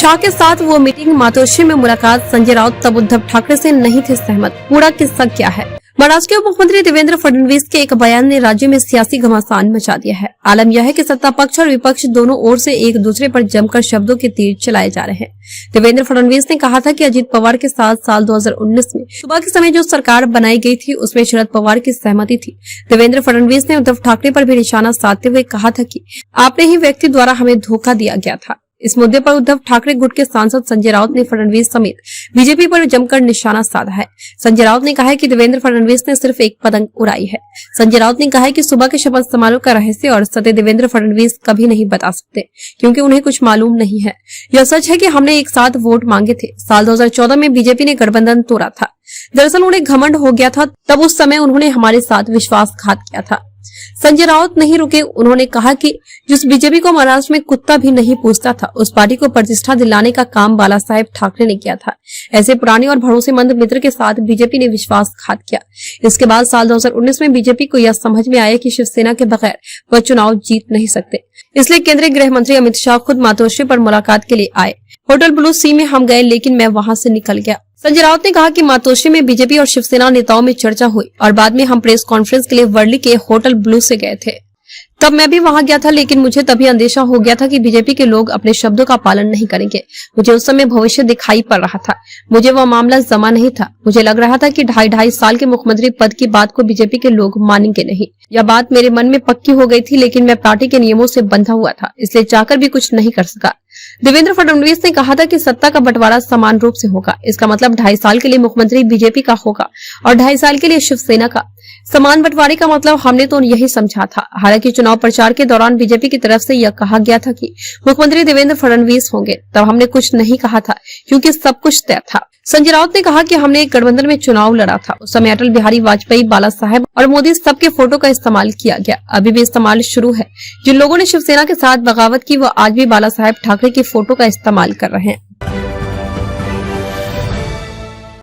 शाह के साथ वो मीटिंग, मातोश्री में मुलाकात, संजय राउत तब उद्धव ठाकरे से नहीं थे सहमत। पूरा किस्सा क्या है? महाराष्ट्र के उप मुख्यमंत्री देवेंद्र फडणवीस के एक बयान ने राज्य में सियासी घमासान मचा दिया है। आलम यह है कि सत्ता पक्ष और विपक्ष दोनों ओर से एक दूसरे पर जमकर शब्दों के तीर चलाए जा रहे हैं। देवेंद्र फडणवीस ने कहा था कि अजित पवार के साथ साल 2019 में सुबह के समय जो सरकार बनाई गई थी उसमें शरद पवार की सहमति थी। देवेंद्र फडणवीस ने उद्धव ठाकरे पर भी निशाना साधते हुए कहा था कि आपने ही व्यक्ति द्वारा हमें धोखा दिया गया था। इस मुद्दे पर उद्धव ठाकरे गुट के सांसद संजय राउत ने फडणवीस समेत बीजेपी पर जमकर निशाना साधा है। संजय राउत ने कहा है कि देवेंद्र फडणवीस ने सिर्फ एक पतंग उड़ाई है। संजय राउत ने कहा है कि सुबह के शपथ समारोह का रहस्य और सत्य देवेंद्र फडणवीस कभी नहीं बता सकते क्योंकि उन्हें कुछ मालूम नहीं है। यह सच है कि हमने एक साथ वोट मांगे थे। साल 2014 में बीजेपी ने गठबंधन तोड़ा था। दरअसल उन्हें घमंड हो गया था, तब उस समय उन्होंने हमारे साथ विश्वासघात किया था। संजय राउत नहीं रुके, उन्होंने कहा कि जिस बीजेपी को महाराष्ट्र में कुत्ता भी नहीं पूछता था उस पार्टी को प्रतिष्ठा दिलाने का काम बाला साहेब ठाकरे ने किया था। ऐसे पुराने और भरोसेमंद मित्र के साथ बीजेपी ने विश्वासघात किया। इसके बाद साल 2019 में बीजेपी को यह समझ में आया कि शिवसेना के बगैर वह चुनाव जीत नहीं सकते। इसलिए केंद्रीय गृह मंत्री अमित शाह खुद मातोश्री पर मुलाकात के लिए आए। होटल ब्लू सी में हम गए, लेकिन मैं वहां से निकल गया। संजय राउत ने कहा कि मातोश्री में बीजेपी और शिवसेना नेताओं में चर्चा हुई और बाद में हम प्रेस कॉन्फ्रेंस के लिए वर्ली के होटल ब्लू से गए थे। तब मैं भी वहां गया था, लेकिन मुझे तभी अंदेशा हो गया था कि बीजेपी के लोग अपने शब्दों का पालन नहीं करेंगे। मुझे उस समय भविष्य दिखाई पड़ रहा था। मुझे वह मामला जमा नहीं था। मुझे लग रहा था कि 2.5 साल के मुख्यमंत्री पद की बात को बीजेपी के लोग मानेंगे नहीं। यह बात मेरे मन में पक्की हो गई थी, लेकिन मैं पार्टी के नियमों से बंधा हुआ था, इसलिए चाहकर भी कुछ नहीं कर सका। देवेंद्र फडणवीस ने कहा था कि सत्ता का बंटवारा समान रूप से होगा। इसका मतलब 2.5 साल के लिए मुख्यमंत्री बीजेपी का होगा और 2.5 साल के लिए शिवसेना का। समान बंटवारे का मतलब हमने तो यही समझा था। हालांकि चुनाव प्रचार के दौरान बीजेपी की तरफ से यह कहा गया था कि मुख्यमंत्री देवेंद्र फडणवीस होंगे, तब हमने कुछ नहीं कहा था क्योंकि सब कुछ तय था। संजय राउत ने कहा कि हमने एक गठबंधन में चुनाव लड़ा था। उस समय अटल बिहारी वाजपेयी, बाला साहेब और मोदी सबके फोटो का इस्तेमाल किया गया। अभी भी इस्तेमाल शुरू है। जिन लोगों ने शिवसेना के साथ बगावत की वो आज भी बाला साहेब ठाकरे की फोटो का इस्तेमाल कर रहे हैं।